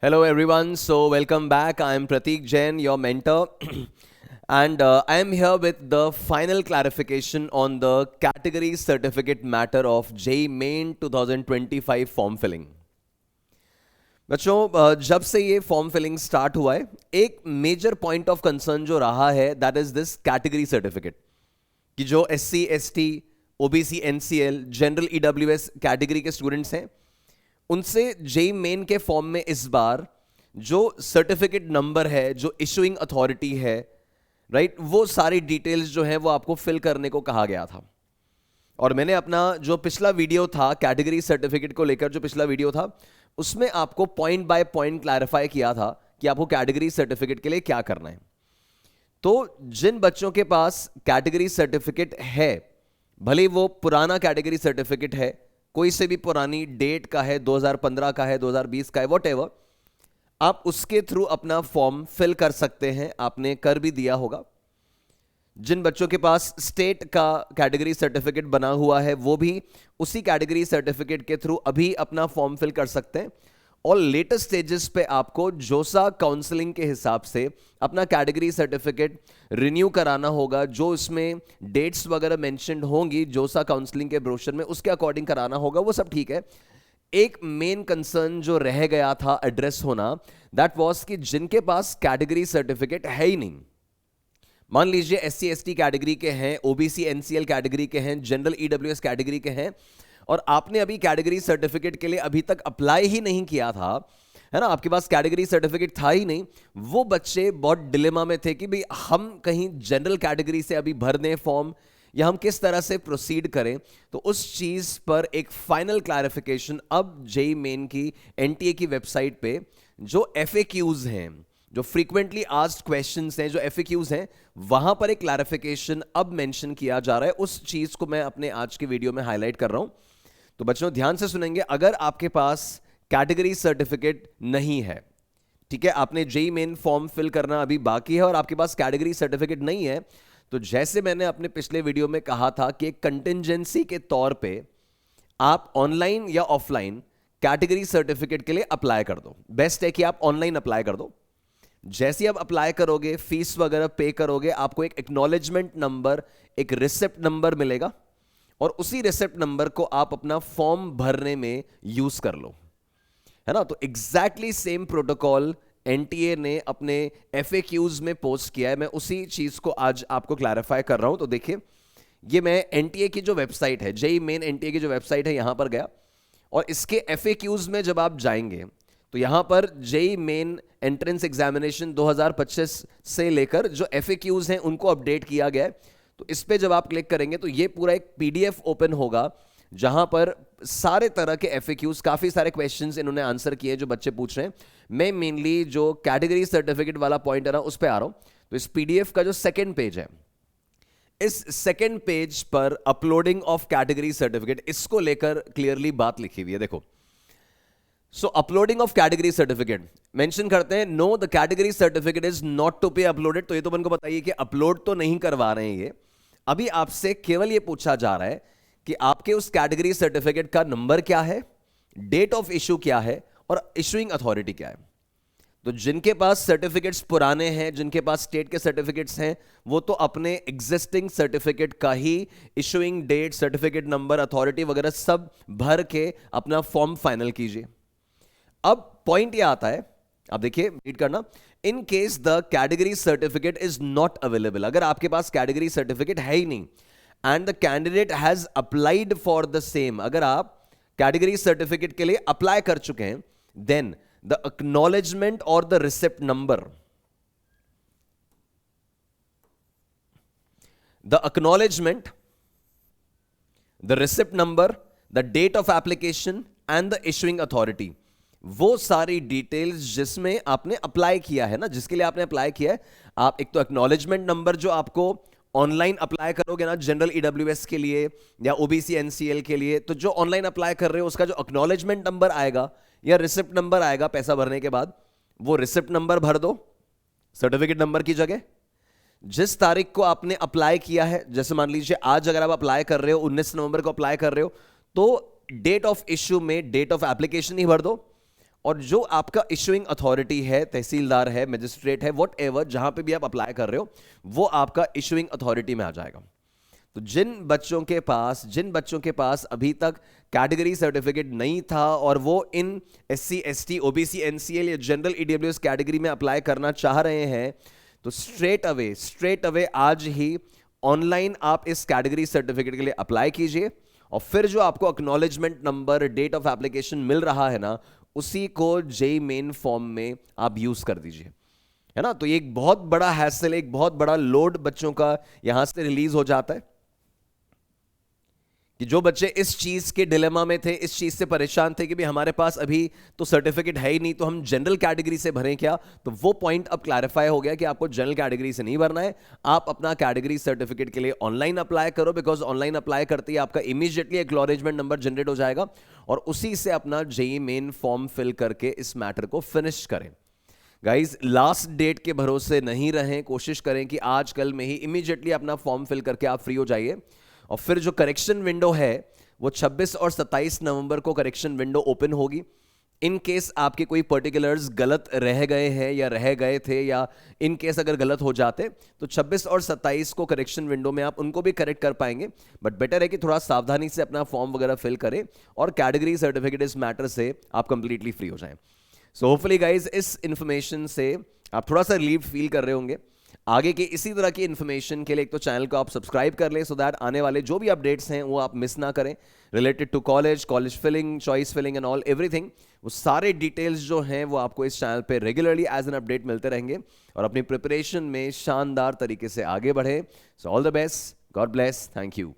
Hello everyone, so welcome back. I am Pratik Jain, your mentor, and I am here with the final clarification on the category certificate matter of JEE Main 2025 form filling. बच्चों जब से ये form filling start हुआ है एक major point of concern जो रहा है that is this category certificate कि जो SC, ST, OBC, NCL, general EWS category के स्टूडेंट्स हैं उनसे जेई मेन के फॉर्म में इस बार जो सर्टिफिकेट नंबर है, जो इशुइंग अथॉरिटी है, राइट, वो सारी डिटेल्स जो है वो आपको फिल करने को कहा गया था। और मैंने अपना जो पिछला वीडियो था कैटेगरी सर्टिफिकेट को लेकर, जो पिछला वीडियो था उसमें आपको पॉइंट बाय पॉइंट क्लैरिफाई किया था कि आपको कैटेगरी सर्टिफिकेट के लिए क्या करना है। तो जिन बच्चों के पास कैटेगरी सर्टिफिकेट है, भले वो पुराना कैटेगरी सर्टिफिकेट है, कोई से भी पुरानी डेट का है, 2015 का है, 2020 का है, व्हाटएवर, आप उसके थ्रू अपना फॉर्म फिल कर सकते हैं। आपने कर भी दिया होगा। जिन बच्चों के पास स्टेट का कैटेगरी सर्टिफिकेट बना हुआ है वो भी उसी कैटेगरी सर्टिफिकेट के थ्रू अभी अपना फॉर्म फिल कर सकते हैं। और लेटेस्ट स्टेजेस पे आपको जोसा काउंसलिंग के हिसाब से अपना कैटेगरी सर्टिफिकेट रिन्यू कराना होगा। जो इसमें डेट्स वगैरह मेंशन्ड होंगी जोसा काउंसलिंग के ब्रोशर में, उसके अकॉर्डिंग कराना होगा, वो सब ठीक है। एक मेन कंसर्न जो रह गया था एड्रेस होना, दैट वाज कि जिनके पास कैटेगरी सर्टिफिकेट है ही नहीं, मान लीजिए SC, ST कैटेगरी के हैं, OBC, NCL कैटेगरी के हैं, जनरल EWS कैटेगरी के हैं, और आपने अभी कैटेगरी सर्टिफिकेट के लिए अभी तक अप्लाई ही नहीं किया था, है ना, आपके पास कैटेगरी सर्टिफिकेट था ही नहीं। वो बच्चे बहुत डिलेमा में थे कि भाई हम कहीं जनरल कैटेगरी से अभी भर दें फॉर्म या हम किस तरह से प्रोसीड करें। तो उस चीज पर एक फाइनल क्लैरिफिकेशन अब जेई मेन की NTA की वेबसाइट पे जो FAQs हैं, जो फ्रीक्वेंटली आस्क्ड क्वेश्चंस हैं, जो FAQs हैं, वहां पर एक क्लैरिफिकेशन अब मेंशन किया जा रहा है। उस चीज को मैं अपने आज के वीडियो में हाईलाइट कर रहा हूं। तो बच्चों ध्यान से सुनेंगे। अगर आपके पास कैटेगरी सर्टिफिकेट नहीं है, ठीक है, आपने जेई मेन फॉर्म फिल करना अभी बाकी है और आपके पास कैटेगरी सर्टिफिकेट नहीं है, तो जैसे मैंने अपने पिछले वीडियो में कहा था कि एक कंटिंजेंसी के तौर पे आप ऑनलाइन या ऑफलाइन कैटेगरी सर्टिफिकेट के लिए अप्लाई कर दो। बेस्ट है कि आप ऑनलाइन अप्लाई कर दो। जैसे ही आप अप्लाई करोगे, फीस वगैरह पे करोगे, आपको एक एक्नॉलेजमेंट नंबर, एक रिसिप्ट नंबर मिलेगा और उसी रिसिप्ट नंबर को आप अपना फॉर्म भरने में यूज कर लो, है ना। तो एग्जैक्टली सेम प्रोटोकॉल NTA ने अपने FAQs में पोस्ट किया है। मैं उसी चीज को आज आपको क्लैरिफाई कर रहा हूं। तो देखिए, ये मैं NTA की जो वेबसाइट है, जेई मेन NTA की जो वेबसाइट है, यहां पर गया और इसके FAQs में जब आप जाएंगे तो यहां पर जेई मेन एंट्रेंस एग्जामिनेशन 2025 से लेकर जो FAQs हैं उनको अपडेट किया गया है। तो इस पे जब आप क्लिक करेंगे तो ये पूरा एक PDF ओपन होगा जहां पर सारे तरह के FAQs, काफी सारे क्वेश्चंस इन्होंने आंसर किए जो बच्चे पूछ रहे हैं। मैं मेनली जो कैटेगरी सर्टिफिकेट वाला पॉइंट है ना उस पे आ रहा हूं। तो इस PDF का जो सेकंड पेज है, इस सेकंड पेज पर अपलोडिंग ऑफ कैटेगरी सर्टिफिकेट, इसको लेकर क्लियरली बात लिखी हुई है। देखो, so uploading of category certificate mention करते हैं, no the category certificate is not to be uploaded. तो ये तो अपन को बताइए कि अपलोड तो नहीं करवा रहे हैं ये। अभी आपसे केवल ये पूछा जा रहा है कि आपके उस कैटेगरी सर्टिफिकेट का नंबर क्या है, डेट ऑफ इशू क्या है और इशुइंग अथॉरिटी क्या है। तो जिनके पास सर्टिफिकेट्स पुराने हैं, जिनके पास स्टेट के सर्टिफिकेट्स हैं, वो तो अपने एग्जिस्टिंग सर्टिफिकेट का ही issuing date, certificate number, authority वगैरह सब भर के अपना फॉर्म फाइनल कीजिए। अब पॉइंट ये आता है, अब देखिए, रीड करना, in case the category certificate is not available. अगर आपके पास कैटेगरी सर्टिफिकेट है ही नहीं and the candidate has applied for the same, अगर आप कैटेगरी सर्टिफिकेट के लिए अप्लाई कर चुके हैं, देन द एक्नॉलेजमेंट और the receipt number, the acknowledgement, the receipt number, the date of application and the issuing authority, वो सारी डिटेल्स जिसमें आपने अप्लाई किया है ना, जिसके लिए आपने अप्लाई किया है, आप एक तो एक्नॉलेजमेंट नंबर जो आपको ऑनलाइन अप्लाई करोगे ना जनरल EWS के लिए या OBC NCL के लिए, तो जो ऑनलाइन अप्लाई कर रहे हो उसका जो एक्नॉलेजमेंट नंबर आएगा या रिसिप्ट नंबर आएगा पैसा भरने के बाद, वो रिसिप्ट नंबर भर दो सर्टिफिकेट नंबर की जगह। जिस तारीख को आपने अप्लाई किया है, जैसे मान लीजिए आज अगर आप अप्लाई कर रहे हो, 19 नवंबर को अप्लाई कर रहे हो, तो डेट ऑफ इश्यू में डेट ऑफ एप्लीकेशन ही भर दो और जो आपका इशुइंग अथॉरिटी है, तहसीलदार है, मजिस्ट्रेट है, वॉट एवर, जहां पे भी आप अप्लाई कर रहे हो, वो आपका इशुइंग अथॉरिटी में आ जाएगा। तो जिन बच्चों के पास अभी तक कैटेगरी सर्टिफिकेट नहीं था और वो इन SC ST OBC NCL या जनरल EWS कैटेगरी में अप्लाई करना चाह रहे हैं, तो स्ट्रेट अवे आज ही ऑनलाइन आप इस कैटेगरी सर्टिफिकेट के लिए अप्लाई कीजिए, और फिर जो आपको acknowledgement number, date of application मिल रहा है ना, उसी को जेईई मेन फॉर्म में आप यूज कर दीजिए, है ना। तो ये एक बहुत बड़ा हैसल, एक बहुत बड़ा लोड बच्चों का यहां से रिलीज हो जाता है कि जो बच्चे इस चीज के डिलेमा में थे, इस चीज से परेशान थे कि भाई हमारे पास अभी तो सर्टिफिकेट है ही नहीं, तो हम जनरल कैटेगरी से भरें क्या। तो वो पॉइंट अब क्लैरिफाई हो गया कि आपको जनरल कैटेगरी से नहीं भरना है, आप अपना कैटेगरी सर्टिफिकेट के लिए ऑनलाइन अप्लाई करो, बिकॉज ऑनलाइन अप्लाई करते ही आपका इमीडिएटली एक्नॉलेजमेंट नंबर जनरेट हो जाएगा, और उसी से अपना जेईई मेन फॉर्म फिल करके इस मैटर को फिनिश करें। गाइज, लास्ट डेट के भरोसे नहीं रहें, कोशिश करें कि आज कल में ही इमीडिएटली अपना फॉर्म फिल करके आप फ्री हो जाइए। और फिर जो करेक्शन विंडो है वो 26 और 27 नवंबर को करेक्शन विंडो ओपन होगी। इन केस आपके कोई पर्टिकुलर्स गलत रह गए हैं या रह गए थे, या इन केस अगर गलत हो जाते, तो 26 और 27 को करेक्शन विंडो में आप उनको भी करेक्ट कर पाएंगे। बट बेटर है कि थोड़ा सावधानी से अपना फॉर्म वगैरह फिल करें और कैटेगरी सर्टिफिकेट इस मैटर से आप कंप्लीटली फ्री हो जाएं। सो होपफुली गाइज, इस इंफॉर्मेशन से आप थोड़ा सा रिलीव फील कर रहे होंगे। आगे के इसी तरह की इन्फॉर्मेशन के लिए एक तो चैनल को आप सब्सक्राइब कर लें, सो दैट आने वाले जो भी अपडेट्स हैं वो आप मिस ना करें, related to college filling, choice filling and all everything. वो सारे डिटेल्स जो हैं वो आपको इस चैनल पे रेगुलरली एज एन अपडेट मिलते रहेंगे, और अपनी प्रिपरेशन में शानदार तरीके से आगे बढ़े। So all the best, God bless, thank you.